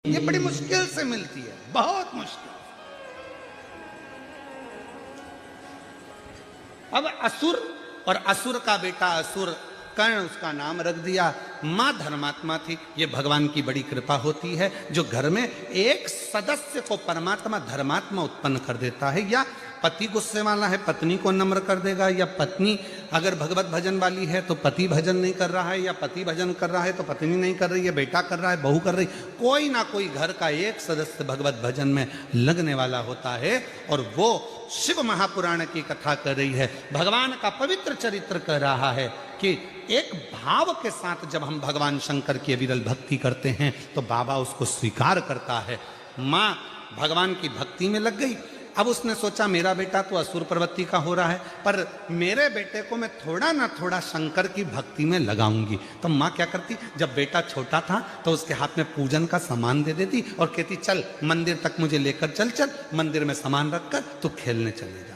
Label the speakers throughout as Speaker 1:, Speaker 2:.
Speaker 1: ये बड़ी मुश्किल से मिलती है, बहुत मुश्किल। अब असुर और असुर का बेटा असुर कर्ण, उसका नाम रख दिया। मां धर्मात्मा थी। ये भगवान की बड़ी कृपा होती है जो घर में एक सदस्य को परमात्मा धर्मात्मा उत्पन्न कर देता है। या पति गुस्से वाला है, पत्नी को नम्र कर देगा। या पत्नी अगर भगवत भजन वाली है तो पति भजन नहीं कर रहा है, या पति भजन कर रहा है तो पत्नी नहीं कर रही है, बेटा कर रहा है, बहू कर रही, कोई ना कोई घर का एक सदस्य भगवत भजन में लगने वाला होता है। और वो शिव महापुराण की कथा कर रही है, भगवान का पवित्र चरित्र कर रहा है कि एक भाव के साथ जब हम भगवान शंकर की विरल भक्ति करते हैं तो बाबा उसको स्वीकार करता है। माँ भगवान की भक्ति में लग गई। अब उसने सोचा मेरा बेटा तो असुर प्रवृत्ति का हो रहा है, पर मेरे बेटे को मैं थोड़ा ना थोड़ा शंकर की भक्ति में लगाऊंगी। तो माँ क्या करती, जब बेटा छोटा था तो उसके हाथ में पूजन का सामान दे देती और कहती चल मंदिर तक मुझे लेकर चल, चल मंदिर में सामान रखकर तू खेलने चले जा।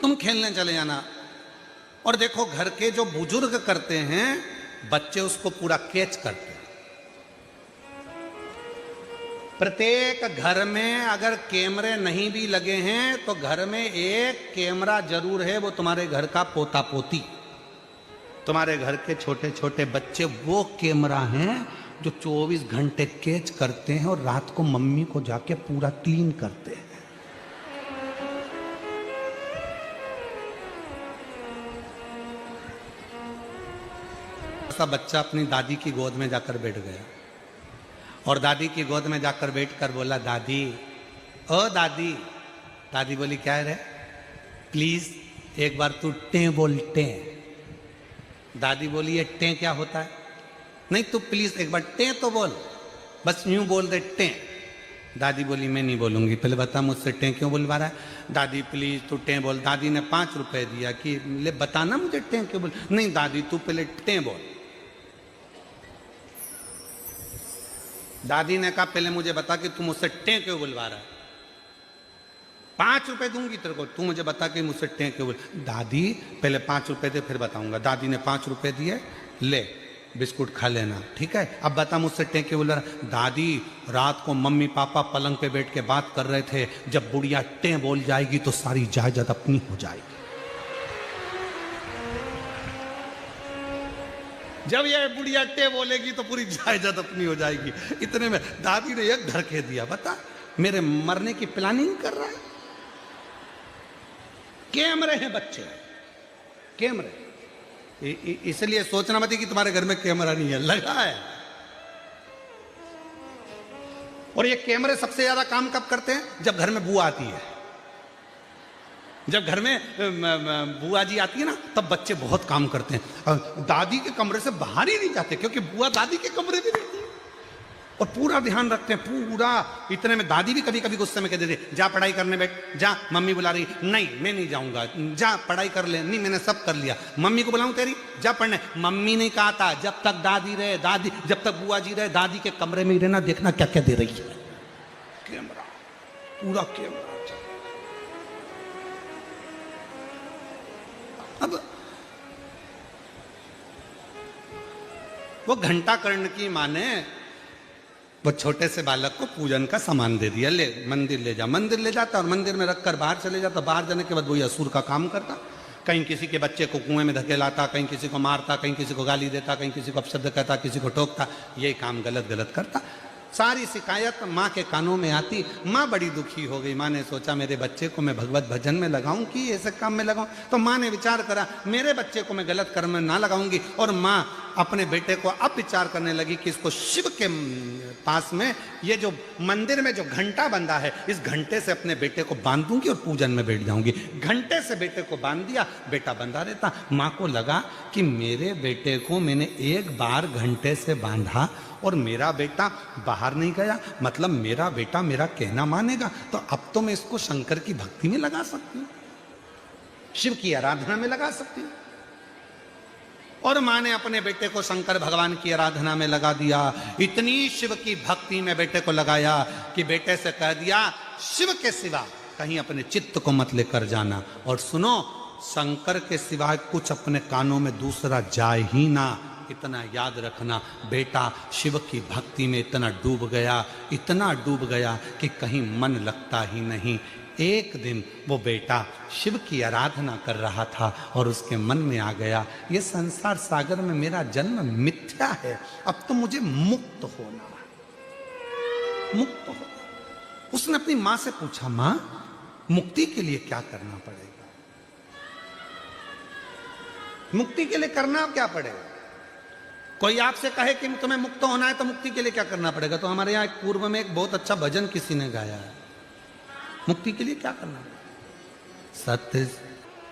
Speaker 1: तुम खेलने चले जाना। और देखो घर के जो बुजुर्ग करते हैं, बच्चे उसको पूरा कैच करते हैं। प्रत्येक घर में अगर कैमरे नहीं भी लगे हैं तो घर में एक कैमरा जरूर है, वो तुम्हारे घर का पोता पोती, तुम्हारे घर के छोटे छोटे बच्चे वो कैमरा हैं जो 24 घंटे कैच करते हैं और रात को मम्मी को जाके पूरा क्लीन करते हैं। सा बच्चा अपनी दादी की गोद में जाकर बैठ गया और दादी की गोद में जाकर बैठकर बोला, दादी ओ दादी। दादी बोली क्या है रे, प्लीज एक बार तू टे बोल टे। दादी बोली ये टे क्या होता है? नहीं तू प्लीज एक बार टे तो बोल, बस यूं बोल दे टे। दादी बोली मैं नहीं बोलूंगी, पहले बता मुझसे टे क्यों बोलवा रहा है। दादी प्लीज तू टे बोल। दादी ने 5 रुपए दिया कि ले बताना मुझे टे क्यों बोल। नहीं दादी तू पहले टे बोल। दादी ने कहा पहले मुझे बता कि तू मुझसे टे क्यों बुलवा रहा है। 5 रुपए दूंगी तेरे को, तू मुझे बता कि मुझसे टे क्यों बोल। दादी पहले 5 रुपए दे फिर बताऊंगा। दादी ने 5 रुपए दिए, ले बिस्कुट खा लेना, ठीक है। अब बता मुझसे टे क्यों बोल रहा। दादी रात को मम्मी पापा पलंग पे बैठ के बात कर रहे थे, जब बुढ़िया टे बोल जाएगी तो सारी जायदाद अपनी हो जाएगी। जब ये बुढ़िया टे बोलेगी तो पूरी जायदाद अपनी हो जाएगी। इतने में दादी ने एक धड़के दिया, बता मेरे मरने की प्लानिंग कर रहा है। कैमरे हैं बच्चे, कैमरे। इसलिए सोचना मत कि तुम्हारे घर में कैमरा नहीं है, लगा है। और ये कैमरे सबसे ज्यादा काम कब करते हैं? जब घर में बुआ आती है। जब घर में बुआ जी आती है ना, तब बच्चे बहुत काम करते हैं। दादी के कमरे से बाहर ही नहीं जाते क्योंकि बुआ दादी के कमरे में रहती है और पूरा ध्यान रखते हैं, पूरा। इतने में दादी भी कभी कभी गुस्से में कह देती जा पढ़ाई करने बैठ, जा मम्मी बुला रही, नहीं मैं नहीं जाऊंगा, जा पढ़ाई कर ले, नहीं मैंने सब कर लिया। मम्मी को बुलाऊं तेरी, जा पढ़ने। मम्मी नहीं कहा था, जब तक दादी रहे, दादी जब तक बुआ जी रहे, दादी के कमरे में ही रहना, देखना क्या क्या दे रही है। कैमरा, पूरा कैमरा। अब वो घंटा कर्ण की मां ने वो छोटे से बालक को पूजन का सामान दे दिया, ले मंदिर ले जा। मंदिर ले जाता और मंदिर में रखकर बाहर चले जाता। बाहर जाने के बाद वही असुर का काम करता। कहीं किसी के बच्चे को कुएं में धकेलाता, कहीं किसी को मारता, कहीं किसी को गाली देता, कहीं किसी को अपशब्द कहता, किसी को टोकता। यही काम गलत गलत करता। सारी शिकायत माँ के कानों में आती। माँ बड़ी दुखी हो गई। माँ ने सोचा मेरे बच्चे को मैं भगवत भजन में लगाऊं कि ऐसे काम में लगाऊं। तो माँ ने विचार करा मेरे बच्चे को मैं गलत कर्म में ना लगाऊंगी। और माँ अपने बेटे को अब विचार करने लगी कि इसको शिव के पास में ये जो मंदिर में जो घंटा बंधा है, इस घंटे से अपने बेटे को बांध दूंगी और पूजन में बैठ जाऊंगी। घंटे से बेटे को बांध दिया, बेटा बंधा रहता। माँ को लगा कि मेरे बेटे को मैंने एक बार घंटे से बांधा और मेरा बेटा बाहर नहीं गया, मतलब मेरा बेटा मेरा कहना मानेगा। तो अब तो मैं इसको शंकर की भक्ति में लगा सकती हूँ, शिव की आराधना में लगा सकती हूँ। और माँ ने अपने बेटे को शंकर भगवान की आराधना में लगा दिया। इतनी शिव की भक्ति में बेटे को लगाया कि बेटे से कह दिया शिव के सिवा कहीं अपने चित्त को मत लेकर जाना। और सुनो, शंकर के सिवाय कुछ अपने कानों में दूसरा जाए ही ना। इतना याद रखना, बेटा शिव की भक्ति में इतना डूब गया कि कहीं मन लगता ही नहीं। एक दिन वो बेटा शिव की आराधना कर रहा था और उसके मन में आ गया, ये संसार सागर में मेरा जन्म मिथ्या है, अब तो मुझे मुक्त होना है, मुक्त होना। उसने अपनी मां से पूछा, मां मुक्ति के लिए क्या करना पड़ेगा? मुक्ति के लिए करना क्या पड़ेगा? कोई आपसे कहे कि तुम्हें मुक्त होना है तो मुक्ति के लिए क्या करना पड़ेगा? तो हमारे यहाँ पूर्व में एक बहुत अच्छा भजन किसी ने गाया है, मुक्ति के लिए क्या करना पड़ेगा? सत्य।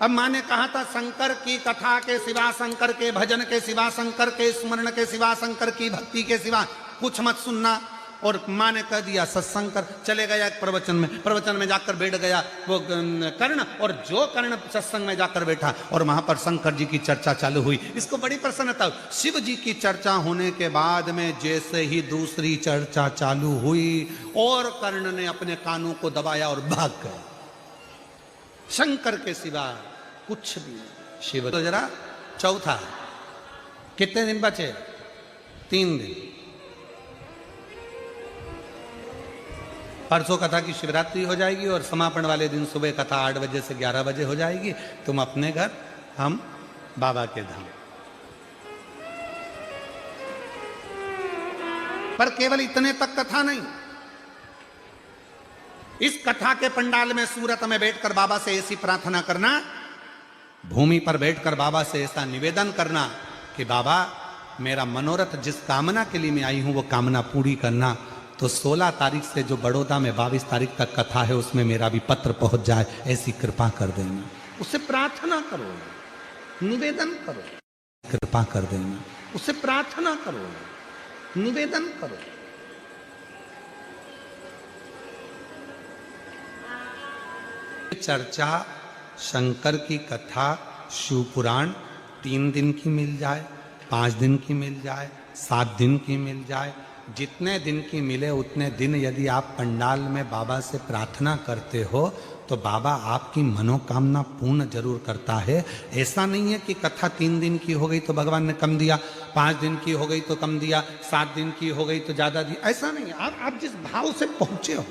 Speaker 1: अब मां ने कहा था, शंकर की कथा के सिवा, शंकर के भजन के सिवा, शंकर के स्मरण के सिवा, शंकर की भक्ति के सिवा कुछ मत सुनना। और मां ने कह दिया सत्संग कर। चले गया एक प्रवचन में जाकर बैठ गया वो कर्ण, और जो कर्ण सत्संग में जाकर बैठा और वहां पर शंकर जी की चर्चा चालू हुई। इसको बड़ी प्रसन्नता हुई। शिव जी की चर्चा होने के बाद में जैसे ही दूसरी चर्चा चालू हुई और कर्ण ने अपने कानों को दबाया और भाग गए। शंकर के सिवा कुछ भी नहीं। शिव तो जरा चौथा, कितने दिन बचे? 3 दिन। परसों कथा की शिवरात्रि हो जाएगी और समापन वाले दिन सुबह कथा 8 बजे से 11 बजे हो जाएगी। तुम अपने घर, हम बाबा के धाम। पर केवल इतने तक कथा नहीं, इस कथा के पंडाल में सूरत में बैठकर बाबा से ऐसी प्रार्थना करना, भूमि पर बैठकर बाबा से ऐसा निवेदन करना कि बाबा मेरा मनोरथ जिस कामना के लिए मैं आई हूं वो कामना पूरी करना। तो 16 तारीख से जो बड़ौदा में 22 तारीख तक कथा है उसमें मेरा भी पत्र पहुंच जाए, ऐसी कृपा कर देना। उससे प्रार्थना करो, निवेदन करो, कृपा कर देना। उससे प्रार्थना करो, निवेदन करो। चर्चा, शंकर की कथा, शिव पुराण 3 दिन की मिल जाए, 5 दिन की मिल जाए, 7 दिन की मिल जाए, जितने दिन की मिले उतने दिन यदि आप पंडाल में बाबा से प्रार्थना करते हो तो बाबा आपकी मनोकामना पूर्ण जरूर करता है। ऐसा नहीं है कि कथा 3 दिन की हो गई तो भगवान ने कम दिया, 5 दिन की हो गई तो कम दिया, 7 दिन की हो गई तो ज्यादा दिया, ऐसा नहीं। आप जिस भाव से पहुंचे हो।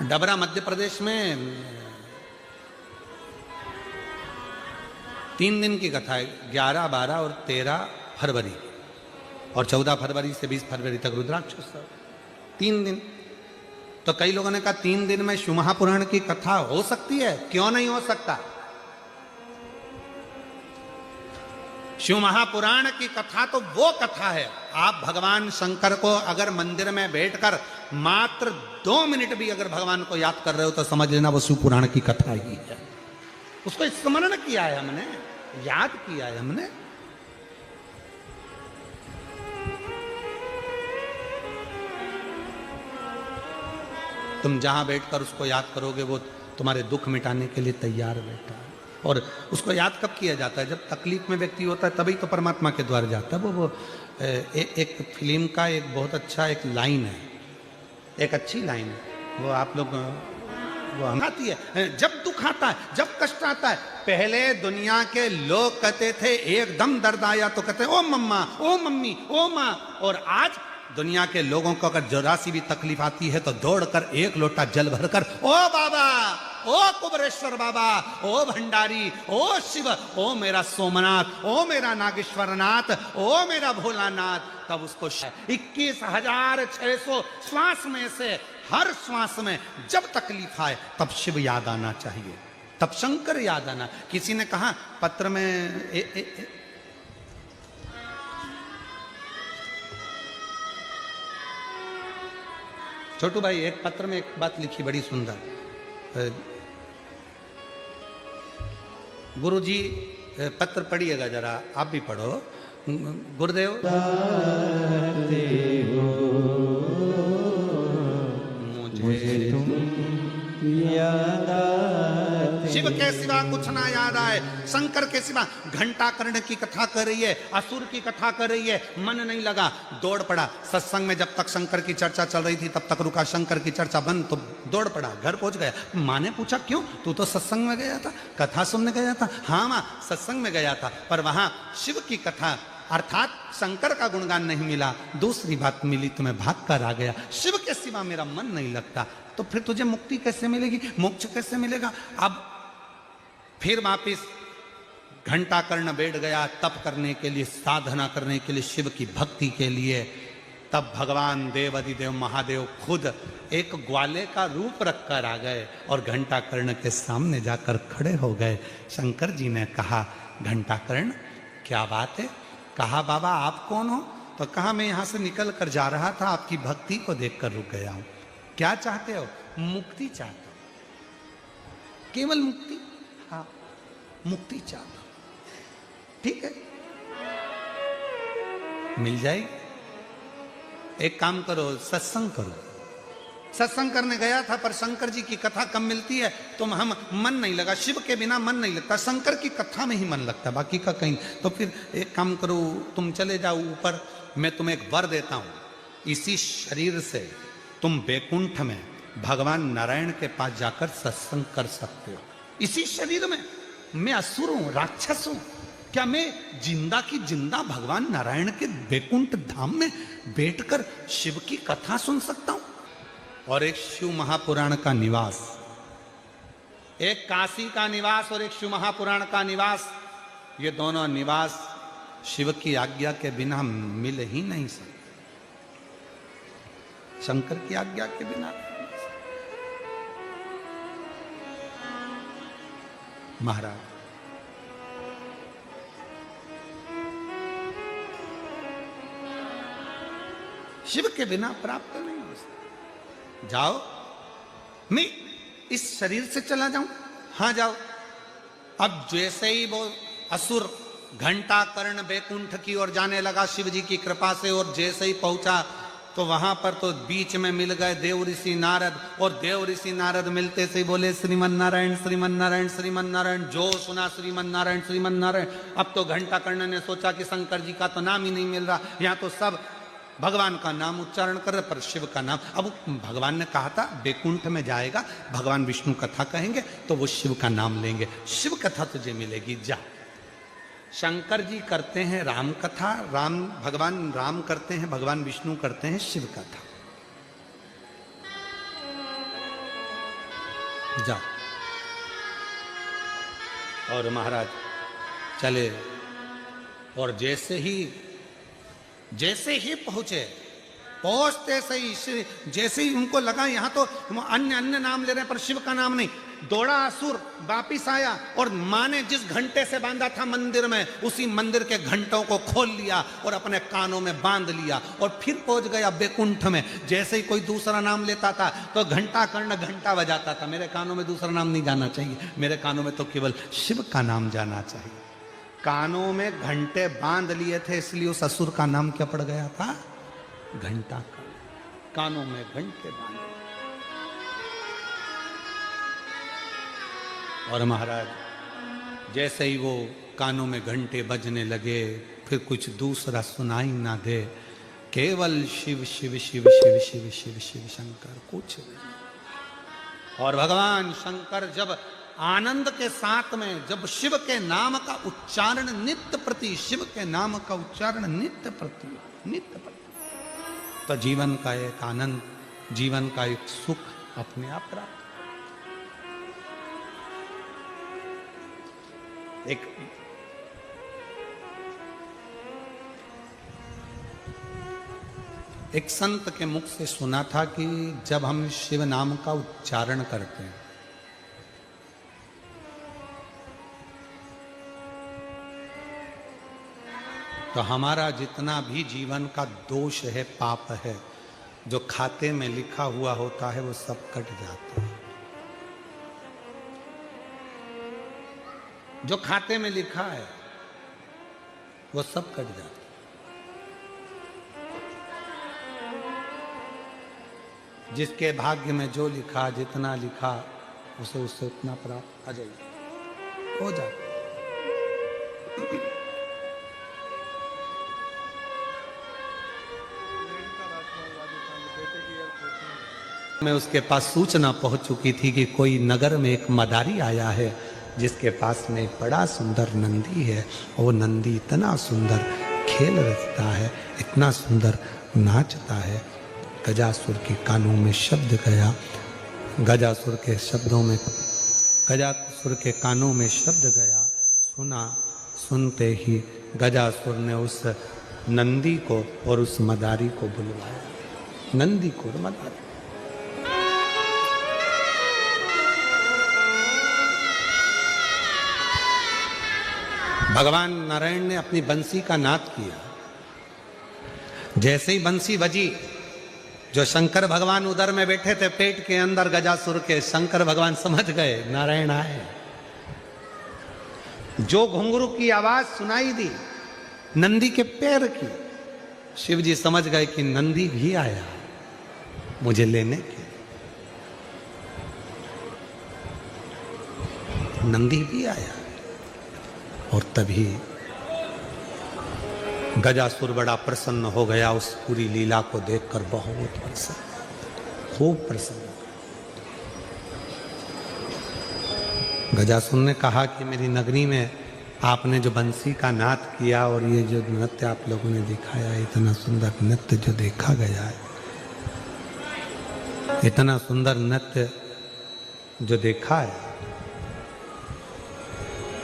Speaker 1: डबरा मध्य प्रदेश में 3 दिन की कथा है, 11, 12 और 13 फरवरी और 14 फरवरी से 20 फरवरी तक रुद्राक्षोत्सव। 3 दिन। तो कई लोगों ने कहा 3 दिन में शिव महापुराण की कथा हो सकती है, क्यों नहीं हो सकता? शिव महापुराण की कथा तो वो कथा है, आप भगवान शंकर को अगर मंदिर में बैठकर मात्र 2 मिनट भी अगर भगवान को याद कर रहे हो तो समझ लेना वो शिव पुराण की कथा ही है। उसको स्मरण किया है हमने, याद किया है हमने। तुम जहां बैठकर उसको याद करोगे वो तुम्हारे दुख मिटाने के लिए तैयार बैठा है। और उसको याद कब किया जाता है? जब तकलीफ में व्यक्ति होता है तभी तो परमात्मा के द्वार जाता है। वो एक फिल्म का एक बहुत अच्छा एक लाइन है, एक अच्छी लाइन है, वो आप लोग वो आती है। जब दुख आता है, जब कष्ट आता है, पहले दुनिया के लोग कहते थे एकदम दर्द आया तो कहते ओ मम्मा, ओ मम्मी, ओ माँ। और आज दुनिया के लोगों को अगर जरा सी भी तकलीफ आती है तो दौड़कर 1 लोटा जल भरकर ओ बाबा, ओ कुबरेश्वर बाबा, ओ भंडारी, ओ शिव, ओ मेरा सोमनाथ, ओ मेरा नागेश्वरनाथ, ओ मेरा भोलानाथ। तब उसको 21,600 श्वास में से हर श्वास में जब तकलीफ आए तब शिव याद आना चाहिए, तब शंकर याद आना। किसी ने कहा पत्र में छोटू भाई एक पत्र में एक बात लिखी बड़ी सुंदर। गुरुजी पत्र पढ़िएगा जरा, आप भी पढ़ो। गुरुदेव मुझे तुम याद शिव के सिवा कुछ ना याद आए, शंकर के सिवा। घंटा कर्ण की कथा कर रही है, असुर की कथा कर रही है, मन नहीं लगा, दौड़ पड़ा। सत्संग में जब तक शंकर की चर्चा चल रही थी तब तक रुका, शंकर की चर्चा बंद तो दौड़ पड़ा, घर पहुंच गया। माँ ने पूछा क्यों, तू तो सत्संग में गया था, कथा सुनने गया था। हाँ माँ, सत्संग में गया था, पर वहां शिव की कथा अर्थात शंकर का गुणगान नहीं मिला, दूसरी बात मिली तो मैं भाग कर आ गया। शिव के सिवा मेरा मन नहीं लगता। तो फिर तुझे मुक्ति कैसे मिलेगी, मोक्ष कैसे मिलेगा? अब फिर वापिस घंटा कर्ण बैठ गया तप करने के लिए, साधना करने के लिए, शिव की भक्ति के लिए। तब भगवान देवाधिदेव महादेव खुद एक ग्वाले का रूप रखकर आ गए और घंटा कर्ण के सामने जाकर खड़े हो गए। शंकर जी ने कहा, घंटा कर्ण क्या बात है? कहा, बाबा आप कौन हो? तो कहा, मैं यहां से निकल कर जा रहा था, आपकी भक्ति को देखकर रुक गया हूं। क्या चाहते हो? मुक्ति चाहता हूं, केवल मुक्ति। हाँ, मुक्ति चाहता हूं। ठीक है, मिल जाएगी। एक काम करो, सत्संग करो। सत्संग करने गया था पर शंकर जी की कथा कम मिलती है तो हम मन नहीं लगा, शिव के बिना मन नहीं लगता, शंकर की कथा में ही मन लगता, बाकी का कहीं। तो फिर एक काम करो, तुम चले जाओ ऊपर, मैं तुम्हें एक वर देता हूं, इसी शरीर से तुम बैकुंठ में भगवान नारायण के पास जाकर सत्संग कर सकते हो। इसी शरीर में। मैं असुर हूं, राक्षस हूं, क्या मैं जिंदा की जिंदा भगवान नारायण के बैकुंठ धाम में बैठकर शिव की कथा सुन सकता हूं? और एक शिव महापुराण का निवास, एक काशी का निवास और एक शिव महापुराण का निवास, ये दोनों निवास शिव की आज्ञा के बिना मिल ही नहीं सकते, शंकर की आज्ञा के बिना। महाराज शिव के बिना प्राप्त नहीं हो सकता। जाओ, मैं इस शरीर से चला जाऊं? हाँ जाओ। अब जैसे ही वो असुर घंटा कर्ण बैकुंठ की ओर जाने लगा शिव जी की कृपा से, और जैसे ही पहुंचा तो वहां पर तो बीच में मिल गए देव ऋषि नारद, और देव ऋषि नारद मिलते से बोले श्रीमन नारायण श्रीमन नारायण श्रीमन नारायण। जो सुना श्रीमन नारायण श्रीमन नारायण। अब तो घंटा कर्ण ने सोचा कि शंकर जी का तो नाम ही नहीं मिल रहा, यहाँ तो सब भगवान का नाम उच्चारण कर रहे, पर शिव का नाम। अब भगवान ने कहा था बैकुंठ में जाएगा, भगवान विष्णु कथा कहेंगे तो वो शिव का नाम लेंगे, शिव कथा तुझे मिलेगी, जा। शंकर जी करते हैं राम कथा, भगवान राम करते हैं, भगवान विष्णु करते हैं शिव कथा। जा। और महाराज चले, और जैसे ही पहुंचते सही, जैसे ही उनको लगा यहां तो अन्य नाम ले रहे हैं पर शिव का नाम नहीं, दौड़ा असुर, वापिस आया और मां ने जिस घंटे से बांधा था मंदिर में, उसी मंदिर के घंटों को खोल लिया और अपने कानों में बांध लिया, और फिर पहुंच गया बैकुंठ में। जैसे ही कोई दूसरा नाम लेता था तो घंटा कर्ण घंटा बजाता था, मेरे कानों में दूसरा नाम नहीं जाना चाहिए, मेरे कानों में तो केवल शिव का नाम जाना चाहिए। कानों में घंटे बांध लिए थे, इसलिए उस असुर का नाम क्या पड़ गया था? घंटा कर्ण। कानों में घंटे बांध। और महाराज जैसे ही वो कानों में घंटे बजने लगे, फिर कुछ दूसरा सुनाई ना दे, केवल शिव शिव शिव शिव शिव शिव शिव शंकर, कुछ नहीं। और भगवान शंकर जब आनंद के साथ में, जब शिव के नाम का उच्चारण नित्य प्रति, शिव के नाम का उच्चारण नित्य प्रति, तो जीवन का एक आनंद, जीवन का एक सुख अपने आप प्राप्त। एक संत के मुख से सुना था कि जब हम शिव नाम का उच्चारण करते हैं तो हमारा जितना भी जीवन का दोष है, पाप है, जो खाते में लिखा हुआ होता है वो सब कट जाता है। जो खाते में लिखा है वो सब कट जाता है। जिसके भाग्य में जो लिखा, जितना लिखा, उसे उतना प्राप्त आ जाएगा। हो जाए। मैं उसके पास सूचना पहुंच चुकी थी कि कोई नगर में एक मदारी आया है जिसके पास में एक बड़ा सुंदर नंदी है। वो नंदी इतना सुंदर खेल रचता है, इतना सुंदर नाचता है। गजासुर के कानों में शब्द गया, गजासुर के शब्दों में, गजासुर के कानों में शब्द गया। सुना, सुनते ही गजासुर ने उस नंदी को और उस मदारी को बुलवाया। नंदी को और मदारी। भगवान नारायण ने अपनी बंसी का नाद किया। जैसे ही बंसी बजी, जो शंकर भगवान उदर में बैठे थे पेट के अंदर गजासुर के, शंकर भगवान समझ गए नारायण आए। जो घुंघरू की आवाज सुनाई दी नंदी के पैर की, शिव जी समझ गए कि नंदी भी आया मुझे लेने के। नंदी भी आया। और तभी गजासुर बड़ा प्रसन्न हो गया उस पूरी लीला को देखकर, बहुत प्रसन्न, खूब प्रसन्न। गजासुर ने कहा कि मेरी नगरी में आपने जो बंसी का नाद किया और ये जो नृत्य आप लोगों ने दिखाया, इतना सुंदर नृत्य जो देखा गया है, इतना सुंदर नृत्य जो देखा है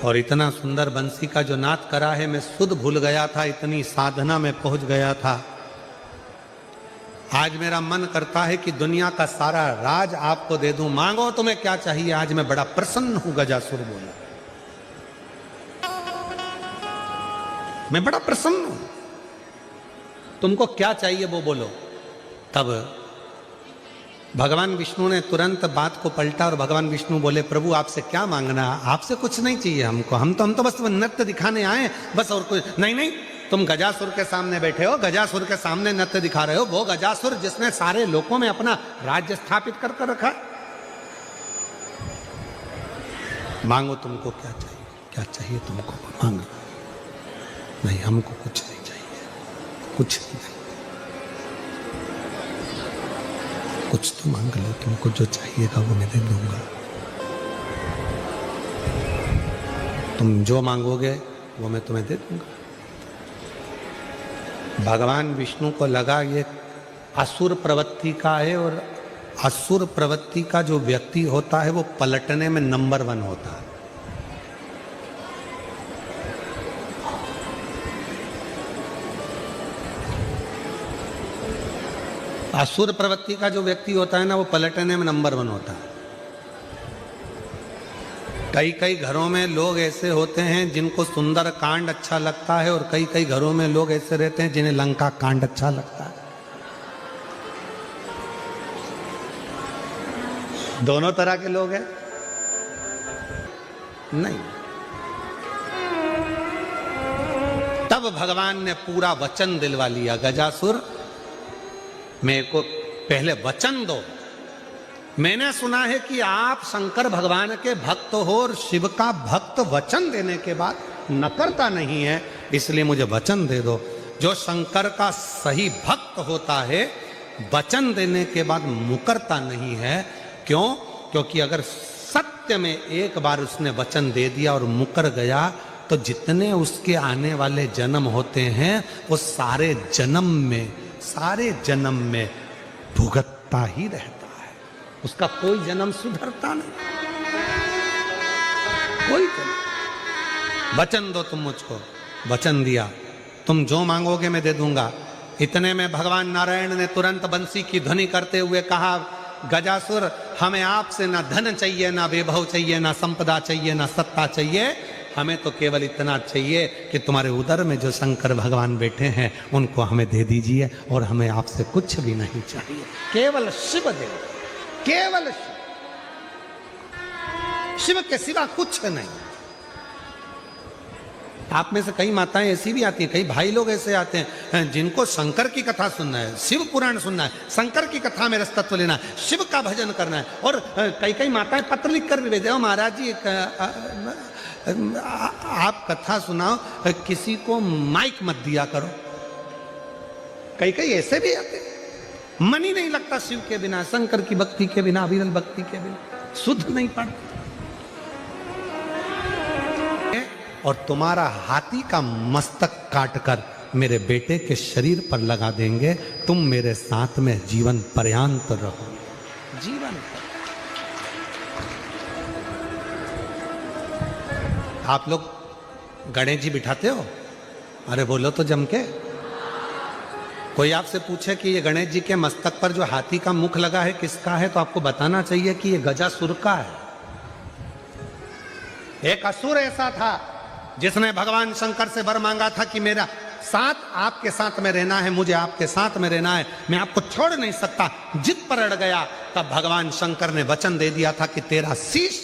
Speaker 1: और इतना सुंदर बंसी का जो नाद करा है, मैं सुध भूल गया था, इतनी साधना में पहुंच गया था। आज मेरा मन करता है कि दुनिया का सारा राज आपको दे दूं, मांगो तुम्हें क्या चाहिए। आज मैं बड़ा प्रसन्न हूं, गजासुर बोला, मैं बड़ा प्रसन्न हूं, तुमको क्या चाहिए वो बोलो। तब भगवान विष्णु ने तुरंत बात को पलटा और भगवान विष्णु बोले, प्रभु आपसे क्या मांगना, आपसे कुछ नहीं चाहिए हमको, हम तो बस नृत्य दिखाने आए बस, और कुछ नहीं। नहीं, तुम गजासुर के सामने बैठे हो, गजासुर के सामने नृत्य दिखा रहे हो, वो गजासुर जिसने सारे लोकों में अपना राज्य स्थापित कर रखा। मांगो तुमको क्या चाहिए, क्या चाहिए तुमको मांगो। नहीं, हमको कुछ नहीं चाहिए, कुछ नहीं, कुछ तो मांग लो, तुमको जो चाहिएगा वो मैं दे दूंगा। तुम जो मांगोगे वो मैं तुम्हें दे दूंगा। भगवान विष्णु को लगा ये असुर प्रवृत्ति का है, और असुर प्रवृत्ति का जो व्यक्ति होता है वो पलटने में नंबर 1 होता है। असुर प्रवृत्ति का जो व्यक्ति होता है ना, वो पलटने में नंबर 1 होता है। कई कई घरों में लोग ऐसे होते हैं जिनको सुंदर कांड अच्छा लगता है, और कई कई घरों में लोग ऐसे रहते हैं जिन्हें लंका कांड अच्छा लगता है। दोनों तरह के लोग हैं नहीं। तब भगवान ने पूरा वचन दिलवा लिया, गजासुर मेरे को पहले वचन दो। मैंने सुना है कि आप शंकर भगवान के भक्त हो, और शिव का भक्त वचन देने के बाद नकरता नहीं है, इसलिए मुझे वचन दे दो। जो शंकर का सही भक्त होता है वचन देने के बाद मुकरता नहीं है। क्यों? क्योंकि अगर सत्य में एक बार उसने वचन दे दिया और मुकर गया, तो जितने उसके आने वाले जन्म होते हैं वो सारे जन्म में भुगतता ही रहता है, उसका कोई जन्म सुधरता नहीं, कोई जन्म। वचन दो तुम मुझको, वचन दिया, तुम जो मांगोगे मैं दे दूंगा। इतने में भगवान नारायण ने तुरंत बंसी की ध्वनि करते हुए कहा, गजासुर हमें आपसे ना धन चाहिए, ना वैभव चाहिए, ना संपदा चाहिए, ना सत्ता चाहिए, हमें तो केवल इतना चाहिए कि तुम्हारे उदर में जो शंकर भगवान बैठे हैं उनको हमें दे दीजिए, और हमें आपसे कुछ भी नहीं चाहिए, केवल शिव दे, केवल शिव के सिवा कुछ नहीं। आप में से कई माताएं ऐसी भी आती हैं, कई भाई लोग ऐसे आते हैं जिनको शंकर की कथा सुनना है, शिव पुराण सुनना है, शंकर की कथा में रसतत्व लेना है, शिव का भजन करना है। और कई कई माताएं पत्र लिख कर भी भेजे, हो महाराज जी आप कथा सुनाओ, किसी को माइक मत दिया करो। कई कई ऐसे भी आते, मन ही नहीं लगता शिव के बिना, शंकर की भक्ति के बिना, अविरल भक्ति के बिना, शुद्ध नहीं पड़ता। और तुम्हारा हाथी का मस्तक काटकर मेरे बेटे के शरीर पर लगा देंगे, तुम मेरे साथ में जीवन पर्यंत रहो। जीवन आप लोग गणेश जी बिठाते हो? अरे बोलो तो जम के। कोई आपसे पूछे कि ये गणेश जी के मस्तक पर जो हाथी का मुख लगा है किसका है, तो आपको बताना चाहिए कि ये गजासुर का है। एक असुर ऐसा था जिसने भगवान शंकर से वर मांगा था कि मेरा साथ आपके साथ में रहना है, मुझे आपके साथ में रहना है, मैं आपको छोड़ नहीं सकता। जिद पर अड़ गया, तब भगवान शंकर ने वचन दे दिया था कि तेरा शीश,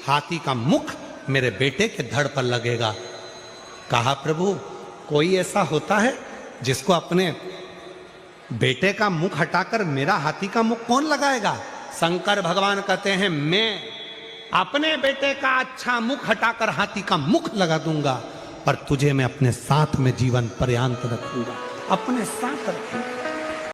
Speaker 1: हाथी का मुख मेरे बेटे के धड़ पर लगेगा। कहा प्रभु कोई ऐसा होता है जिसको अपने बेटे का मुख हटाकर मेरा हाथी का मुख कौन लगाएगा? शंकर भगवान कहते हैं मैं अपने बेटे का अच्छा मुख हटाकर हाथी का मुख लगा दूंगा, पर तुझे मैं अपने साथ में जीवन पर्यंत रखूंगा, अपने साथ रखूंगा।